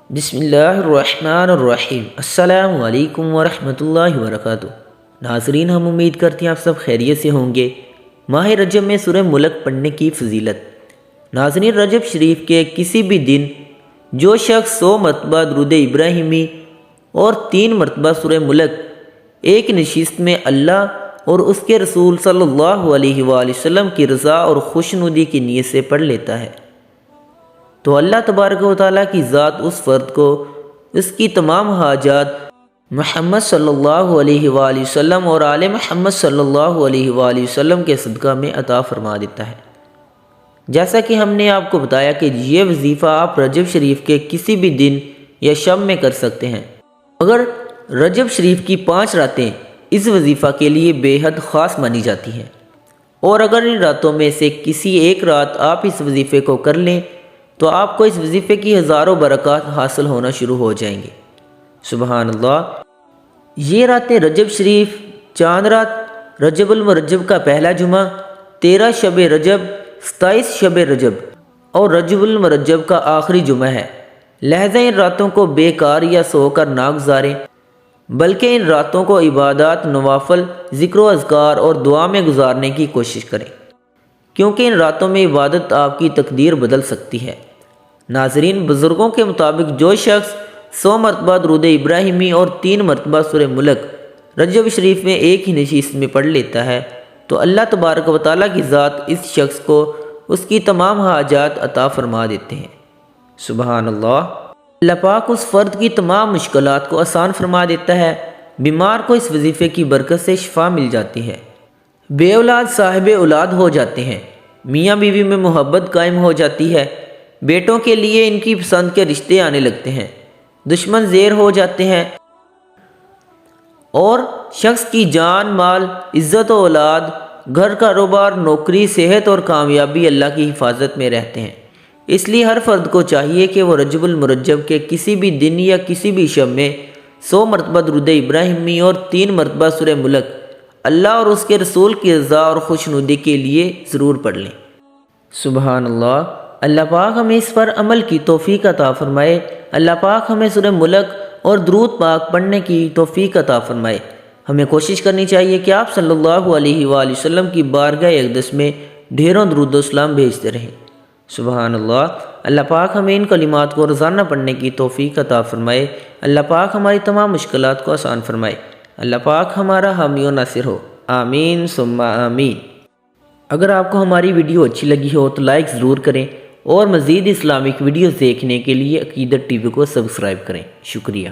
بسم اللہ الرحمن الرحیم۔ السلام علیکم ورحمۃ اللہ وبرکاتہ۔ ناظرین، ہم امید کرتے ہیں آپ سب خیریت سے ہوں گے۔ ماہ رجب میں سورہ ملک پڑھنے کی فضیلت۔ ناظرین، رجب شریف کے کسی بھی دن جو شخص 100 مرتبہ درود ابراہیمی اور 3 مرتبہ سورہ ملک ایک نشست میں اللہ اور اس کے رسول صلی اللہ علیہ وآلہ وسلم کی رضا اور خوشنودی کی نیت سے پڑھ لیتا ہے تو اللہ تبارک و تعالیٰ کی ذات اس فرد کو اس کی تمام حاجات محمد صلی اللہ علیہ وآلہ وسلم اور آل محمد صلی اللہ علیہ وآلہ وسلم کے صدقہ میں عطا فرما دیتا ہے۔ جیسا کہ ہم نے آپ کو بتایا کہ یہ وظیفہ آپ رجب شریف کے کسی بھی دن یا شب میں کر سکتے ہیں، مگر رجب شریف کی 5 راتیں اس وظیفہ کے لیے بے حد خاص مانی جاتی ہیں، اور اگر ان راتوں میں سے کسی ایک رات آپ اس وظیفے کو کر لیں تو آپ کو اس وظیفے کی ہزاروں برکات حاصل ہونا شروع ہو جائیں گے۔ سبحان اللہ۔ یہ راتیں رجب شریف، چاند رات، رجب المرجب کا پہلا جمعہ، 13 شب رجب، 27 شب رجب اور رجب المرجب کا آخری جمعہ ہے۔ لہذا ان راتوں کو بیکار یا سو کر نہ گزاریں، بلکہ ان راتوں کو عبادات، نوافل، ذکر و اذکار اور دعا میں گزارنے کی کوشش کریں، کیونکہ ان راتوں میں عبادت آپ کی تقدیر بدل سکتی ہے۔ ناظرین، بزرگوں کے مطابق جو شخص 100 مرتبہ درود ابراہیمی اور 3 مرتبہ سورہ ملک رجب شریف میں ایک ہی نشست میں پڑھ لیتا ہے تو اللہ تبارک و تعالیٰ کی ذات اس شخص کو اس کی تمام حاجات عطا فرما دیتے ہیں۔ سبحان اللہ۔ اللہ پاک اس فرد کی تمام مشکلات کو آسان فرما دیتا ہے۔ بیمار کو اس وظیفے کی برکت سے شفا مل جاتی ہے، بے اولاد صاحب اولاد ہو جاتے ہیں، میاں بیوی میں محبت قائم ہو جاتی ہے، بیٹوں کے لیے ان کی پسند کے رشتے آنے لگتے ہیں، دشمن زیر ہو جاتے ہیں، اور شخص کی جان، مال، عزت و اولاد، گھر، کاروبار، نوکری، صحت اور کامیابی اللہ کی حفاظت میں رہتے ہیں۔ اس لیے ہر فرد کو چاہیے کہ وہ رجب المرجب کے کسی بھی دن یا کسی بھی شب میں 100 مرتبہ درود ابراہیمی اور 3 مرتبہ سورہ ملک اللہ اور اس کے رسول کی رضا اور خوشنودی کے لیے ضرور پڑھ لیں۔ سبحان اللہ۔ اللہ پاک ہمیں اس پر عمل کی توفیق عطا فرمائے۔ اللہ پاک ہمیں سورہ ملک اور درود پاک پڑھنے کی توفیق عطا فرمائے۔ ہمیں کوشش کرنی چاہیے کہ آپ صلی اللہ علیہ وآلہ وسلم کی بارگاہ اقدس میں ڈھیروں درود و سلام بھیجتے رہیں۔ سبحان اللہ۔ اللہ پاک ہمیں ان کلمات کو روزانہ پڑھنے کی توفیق عطا فرمائے۔ اللہ پاک ہماری تمام مشکلات کو آسان فرمائے۔ اللہ پاک ہمارا حامی و ناصر ہو۔ آمین ثم آمین۔ اگر آپ کو ہماری ویڈیو اچھی لگی ہو تو لائک ضرور کریں، اور مزید اسلامک ویڈیوز دیکھنے کے لیے عقیدت ٹی وی کو سبسکرائب کریں۔ شکریہ۔